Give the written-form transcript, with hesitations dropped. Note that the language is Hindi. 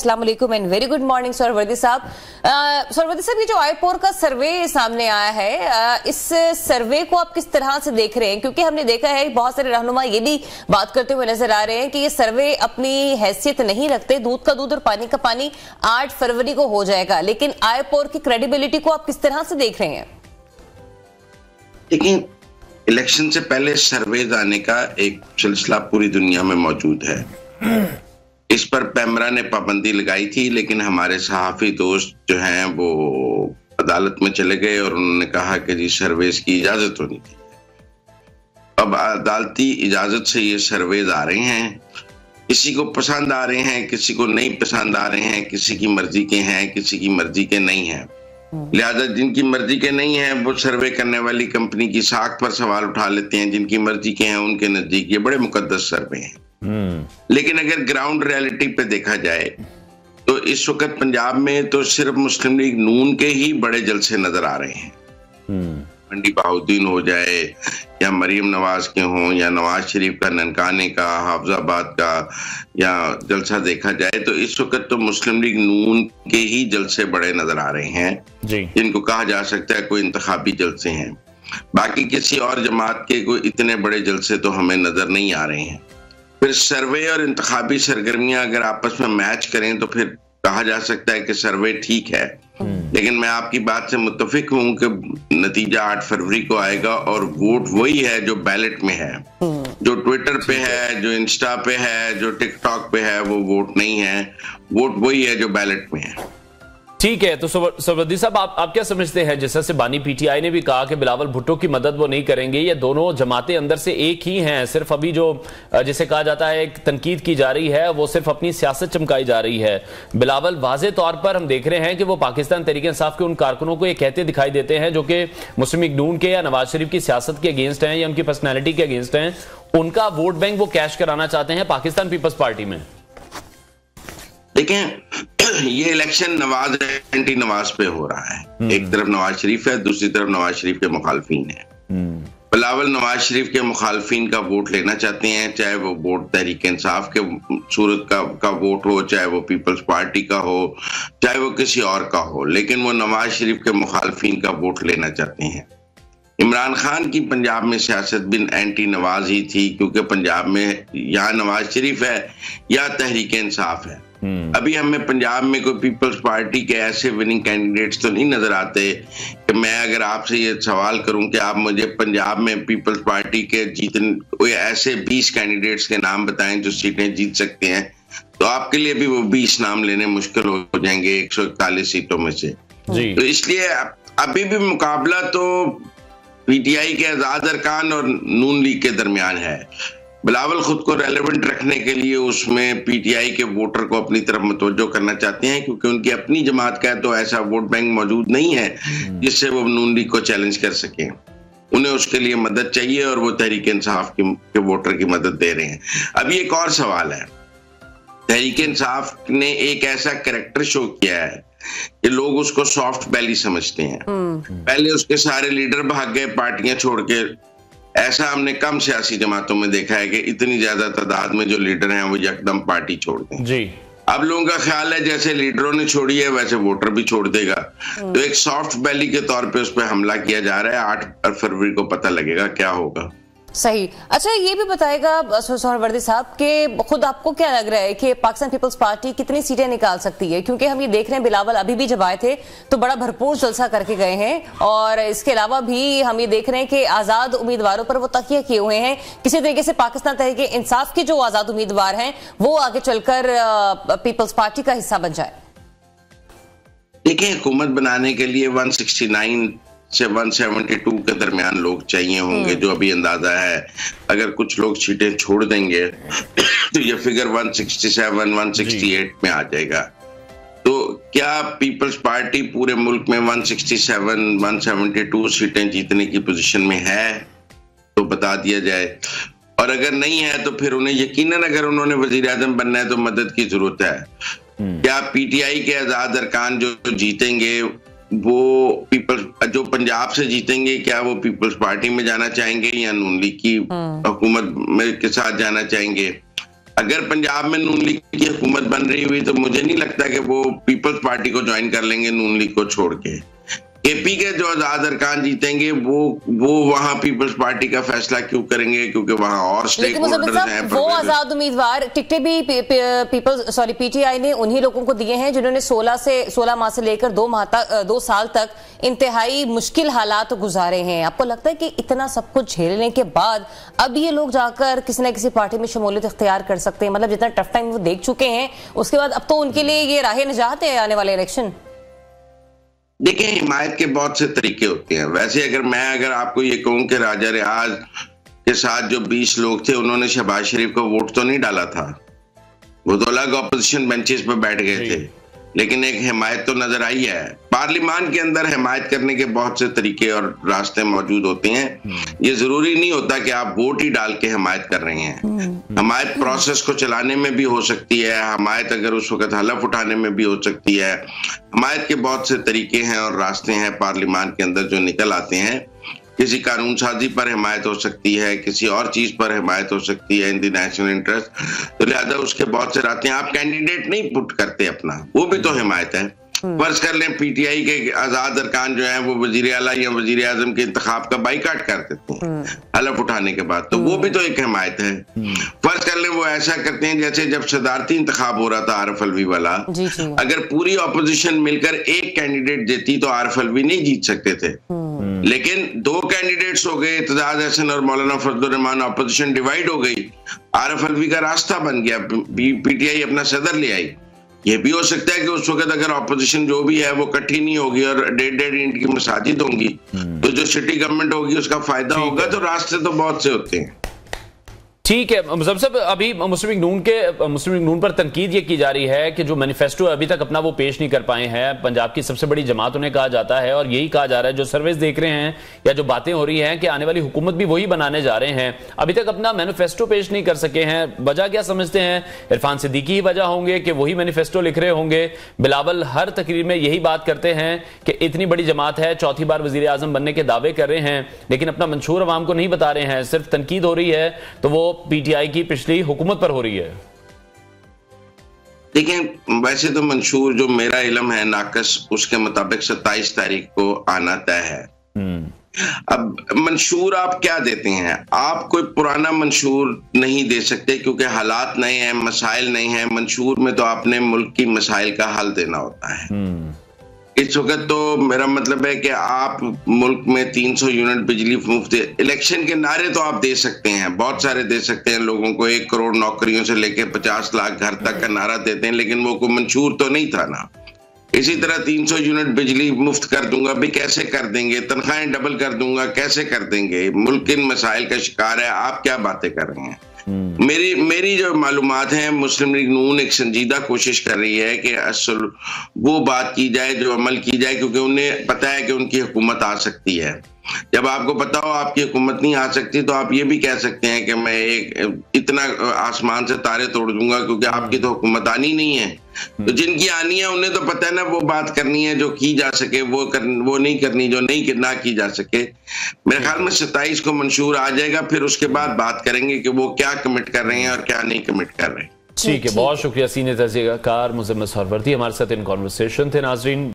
अस्सलाम वालेकुम and very good morning Suhrawardy साहब। सरवर्दी साहब, ये जो आईपोर का सर्वे सामने आया है, इस सर्वे को आप किस तरह से देख रहे हैं? क्योंकि हमने देखा है बहुत सारे रहनुमा ये भी बात करते हुए नजर आ रहे हैं कि ये सर्वे अपनी हैसियत नहीं रखते, दूध का दूध और पानी का पानी 8 फरवरी को हो जाएगा, लेकिन आईपोर की क्रेडिबिलिटी को आप किस तरह से देख रहे हैं? देखिए, इलेक्शन से पहले सर्वे आने का एक सिलसिला पूरी दुनिया में मौजूद है। इस पर पैमरा ने पाबंदी लगाई थी, लेकिन हमारे सहाफी दोस्त जो हैं वो अदालत में चले गए और उन्होंने कहा कि जी सर्वेज की इजाजत होनी चाहिए। अब अदालती इजाजत से ये सर्वेज आ रहे हैं, किसी को पसंद आ रहे हैं, किसी को नहीं पसंद आ रहे हैं, किसी की मर्जी के हैं, किसी की मर्जी के नहीं हैं। लिहाजा जिनकी मर्जी के नहीं है वो सर्वे करने वाली कंपनी की साख पर सवाल उठा लेते हैं, जिनकी मर्जी के हैं उनके नजदीक ये बड़े मुकद्दस सर्वे हैं। लेकिन अगर ग्राउंड रियलिटी पे देखा जाए तो इस वक्त पंजाब में तो सिर्फ मुस्लिम लीग नून के ही बड़े जलसे नजर आ रहे हैं। मंडी बहाउद्दीन हो जाए या मरियम नवाज के हों या नवाज शरीफ का ननकाने का, हाफजाबाद का या जलसा देखा जाए तो इस वक्त तो मुस्लिम लीग नून के ही जलसे बड़े नजर आ रहे हैं, जिनको कहा जा सकता है कोई इंतखाबी जलसे हैं। बाकी किसी और जमात के कोई इतने बड़े जलसे तो हमें नजर नहीं आ रहे हैं। फिर सर्वे और इंतखाबी सरगर्मियां अगर आपस में मैच करें तो फिर कहा जा सकता है कि सर्वे ठीक है, लेकिन मैं आपकी बात से मुत्तफिक हूं कि नतीजा 8 फरवरी को आएगा और वोट वही है जो बैलेट में है, जो ट्विटर पे है, जो इंस्टा पे है, जो टिकटॉक पे है, वो वोट नहीं है। वोट वही है जो बैलेट में है। ठीक है, तो सरवर्दी साहब आप क्या समझते हैं, जैसे से बानी पीटीआई ने भी कहा कि बिलावल भुट्टो की मदद वो नहीं करेंगे, ये दोनों जमातें अंदर से एक ही हैं, सिर्फ अभी जो जिसे कहा जाता है एक तनकीद की जा रही है वो सिर्फ अपनी सियासत चमकाई जा रही है। बिलावल वाज़े तौर पर हम देख रहे हैं कि वो पाकिस्तान तहरीक इंसाफ के उन कारकुनों को ये कहते दिखाई देते हैं जो कि मुस्लिम लीग नून के या नवाज शरीफ की सियासत के अगेंस्ट हैं या उनकी पर्सनैलिटी के अगेंस्ट हैं, उनका वोट बैंक वो कैश कराना चाहते हैं पाकिस्तान पीपल्स पार्टी में। देखें, ये इलेक्शन नवाज एंटी नवाज पे हो रहा है। एक तरफ नवाज शरीफ है, दूसरी तरफ नवाज शरीफ के मुखालफिन है। बिलावल नवाज शरीफ के मुखालफिन का वोट लेना चाहते हैं, चाहे वो वोट तहरीक इंसाफ के सूरत का वोट हो, चाहे वो पीपल्स पार्टी का हो, चाहे वो किसी और का हो, लेकिन वो नवाज शरीफ के मुखालफिन का वोट लेना चाहते हैं। इमरान खान की पंजाब में सियासत भी एंटी नवाज ही थी, क्योंकि पंजाब में यहाँ नवाज शरीफ है या तहरीक इंसाफ है। अभी हमें पंजाब में कोई पीपल्स पार्टी के ऐसे विनिंग कैंडिडेट्स तो नहीं नजर आते कि मैं अगर आपसे ये सवाल करूं कि आप मुझे पंजाब में पीपल्स पार्टी के कोई ऐसे 20 कैंडिडेट्स के नाम बताएं जो सीटें जीत सकते हैं, तो आपके लिए भी वो 20 नाम लेने मुश्किल हो जाएंगे 141 सीटों में से। तो इसलिए अभी भी मुकाबला तो पीटीआई के आजाद अरकान और नून लीग के दरमियान है। बिलावल खुद को रेलेवेंट रखने के लिए उसमें पीटीआई के वोटर को अपनी तरफ मुतवज्जो करना चाहते हैं, क्योंकि उनकी अपनी जमात का है तो ऐसा वोट बैंक मौजूद नहीं है जिससे वो नून लीग को चैलेंज कर सके। उन्हें उसके लिए मदद चाहिए और वो तहरीक इंसाफ के वोटर की मदद दे रहे हैं। अब एक और सवाल है, तहरीक इंसाफ ने एक ऐसा कैरेक्टर शो किया है कि लोग उसको सॉफ्ट बैली समझते हैं। पहले उसके सारे लीडर भाग गए पार्टियां छोड़ के, ऐसा हमने कम सियासी जमातों में देखा है कि इतनी ज्यादा तादाद में जो लीडर हैं वो यकदम पार्टी छोड़ दें जी। अब लोगों का ख्याल है जैसे लीडरों ने छोड़ी है वैसे वोटर भी छोड़ देगा, तो एक सॉफ्ट बैली के तौर पे उस पर हमला किया जा रहा है। 8 फरवरी को पता लगेगा क्या होगा। सही। अच्छा, ये भी बताएगा सोहरावर्दी साहब कि खुद आपको क्या लग रहा है कि पाकिस्तान पीपल्स पार्टी कितनी सीटें निकाल सकती है? क्योंकि हम ये देख रहे हैं बिलावल अभी भी जब आए थे तो बड़ा भरपूर जलसा करके गए हैं, और इसके अलावा भी हम ये देख रहे हैं कि आजाद उम्मीदवारों पर वो तकिया किए हुए हैं। किसी तरीके से पाकिस्तान तहरीक इंसाफ के जो आजाद उम्मीदवार हैं वो आगे चलकर पीपल्स पार्टी का हिस्सा बन जाए। देखिए, हुकूमत बनाने के लिए 169 से 172 के दरमियान लोग चाहिए होंगे, जो अभी अंदाजा है। अगर कुछ लोग सीटें छोड़ देंगे तो ये फिगर 167, 168 में आ जाएगा। तो क्या पीपल्स पार्टी पूरे मुल्क में 167, 172 सीटें जीतने की पोजीशन में है? तो बता दिया जाए, और अगर नहीं है तो फिर उन्हें यकीनन अगर उन्होंने वजीर आजम बनना है तो मदद की जरूरत है। क्या पीटीआई के आजाद अरकान जो जीतेंगे वो पीपल्स जो पंजाब से जीतेंगे, क्या वो पीपल्स पार्टी में जाना चाहेंगे या नून लीग की हुकूमत में के साथ जाना चाहेंगे? अगर पंजाब में नून लीग की हुकूमत बन रही हुई तो मुझे नहीं लगता कि वो पीपल्स पार्टी को ज्वाइन कर लेंगे नून लीग को छोड़ के। केपी के जो आजाद अरकान जीतेंगे वो वहां पीपल्स पार्टी का फैसला क्यों करेंगे, क्योंकि वहां और स्टेक होल्डर्स हैं। वो आजाद उम्मीदवार टिकटें भी पीटीआई ने उन्हीं लोगों को दिए हैं जिन्होंने 16 माह से लेकर 2 साल तक इंतहाई मुश्किल हालात गुजारे हैं। आपको लगता है कि इतना सब कुछ झेलने के बाद अब ये लोग जाकर किसी न किसी पार्टी में शमूलियत इख्तियार कर सकते हैं? मतलब जितना टफ टाइम वो देख चुके हैं उसके बाद अब तो उनके लिए ये राह निजात है आने वाले इलेक्शन। देखिए, हिमायत के बहुत से तरीके होते हैं। वैसे अगर आपको ये कहूं कि राजा रियाज के साथ जो 20 लोग थे उन्होंने शहबाज शरीफ को वोट तो नहीं डाला था, वो तो अलग ऑपोजिशन बेंचेस पे बैठ गए थे, लेकिन एक हिमायत तो नजर आई है। पार्लियामान के अंदर हिमायत करने के बहुत से तरीके और रास्ते मौजूद होते हैं। ये जरूरी नहीं होता कि आप वोट ही डाल के हिमायत कर रहे हैं। हिमायत प्रोसेस को चलाने में भी हो सकती है, हिमायत अगर उस वक्त हलफ उठाने में भी हो सकती है। हिमायत के बहुत से तरीके हैं और रास्ते हैं पार्लियामान के अंदर जो निकल आते हैं। किसी कानून साजी पर हिमायत हो सकती है, किसी और चीज पर हिमायत हो सकती है इन द नेशनल इंटरेस्ट, तो लिहाजा उसके बहुत से रास्ते हैं। आप कैंडिडेट नहीं पुट करते अपना, वो भी तो हिमायत है। फर्ज कर लें पीटीआई के आजाद अरकान जो है वो वजीर आला या वजीर आजम के इंतखाब का बाइकाट कर देते हैं हलफ उठाने के बाद, तो वो भी तो एक हिमायत है। फर्ज कर लें वो ऐसा करते हैं जैसे जब सदारती इंतखाब हो रहा था आरिफ अलवी वाला, अगर पूरी ऑपोजिशन मिलकर एक कैंडिडेट देती तो आरिफ अलवी नहीं जीत सकते थे, लेकिन 2 कैंडिडेट्स हो गए, इत्तेजाज हसन और मौलाना फजलुर रहमान, ऑपोजिशन डिवाइड हो गई, आरिफ अलवी का रास्ता बन गया, पीटीआई अपना सदर ले आई। ये भी हो सकता है कि उस वक्त अगर ऑपोजिशन जो भी है वो इकट्ठी नहीं होगी और 1.5 इंच की मसाजिद होंगी, तो जो सिटी गवर्नमेंट होगी उसका फायदा होगा। तो रास्ते तो बहुत से होते हैं। ठीक है मुज़फ़्फ़र साहब, अभी मुस्लिम लीग नून पर तनकीद ये की जा रही है कि जो मैनिफेस्टो अभी तक अपना वो पेश नहीं कर पाए हैं, पंजाब की सबसे बड़ी जमात उन्हें कहा जाता है और यही कहा जा रहा है, जो सर्वेस देख रहे हैं या जो बातें हो रही हैं कि आने वाली हुकूमत भी वही बनाने जा रहे हैं, अभी तक अपना मैनिफेस्टो पेश नहीं कर सके हैं। वजह क्या समझते हैं? इरफान सिद्दीकी ही वजह होंगे कि वही मैनिफेस्टो लिख रहे होंगे? बिलावल हर तकरीर में यही बात करते हैं कि इतनी बड़ी जमात है, चौथी बार वजीर आजम बनने के दावे कर रहे हैं, लेकिन अपना मंशूर अवाम को नहीं बता रहे हैं, सिर्फ तनकीद हो रही है तो वो पीटीआई की पिछली हुकूमत पर हो रही है। देखिए, वैसे तो मंशूर जो मेरा इल्म है नाकस, उसके मुताबिक 27 तारीख को आना तय है। अब मंशूर आप क्या देते हैं? आप कोई पुराना मंशूर नहीं दे सकते क्योंकि हालात नए हैं, मसाइल नहीं है। मंशूर में तो आपने मुल्क की मसाइल का हल देना होता है। इस वक्त तो मेरा मतलब है कि आप मुल्क में 300 यूनिट बिजली मुफ्त, इलेक्शन के नारे तो आप दे सकते हैं, बहुत सारे दे सकते हैं, लोगों को 1 करोड़ नौकरियों से लेके 50 लाख घर तक का नारा देते हैं, लेकिन वो कोई मंशूर तो नहीं था ना। इसी तरह 300 यूनिट बिजली मुफ्त कर दूंगा भी कैसे कर देंगे, तनख्वाहें डबल कर दूंगा कैसे कर देंगे? मुल्क इन मसाइल का शिकार है, आप क्या बातें कर रहे हैं? मेरी जो मालूमात हैं, मुस्लिम लीग नून एक संजीदा कोशिश कर रही है कि असल वो बात की जाए जो अमल की जाए, क्योंकि उन्हें पता है कि उनकी हुकूमत आ सकती है। जब आपको पता हो आपकी हुकूमत नहीं आ सकती तो आप ये भी कह सकते हैं कि मैं एक इतना आसमान से तारे तोड़ दूंगा, क्योंकि आपकी तो हुकूमत आनी नहीं है। तो जिनकी आनी है उन्हें तो पता है ना वो बात करनी है जो की जा सके, वो नहीं करनी जो नहीं ना की जा सके। मेरे ख्याल में 27 को मंशूर आ जाएगा, फिर उसके बाद बात करेंगे कि वो क्या कमिट कर रहे हैं और क्या नहीं कमिट कर रहे हैं। ठीक है, बहुत शुक्रिया। सीनियर तहसीलकार मुज़म्मिल सहरवर्दी हमारे साथ इन कॉन्वर्सेशन थे। नाजरीन।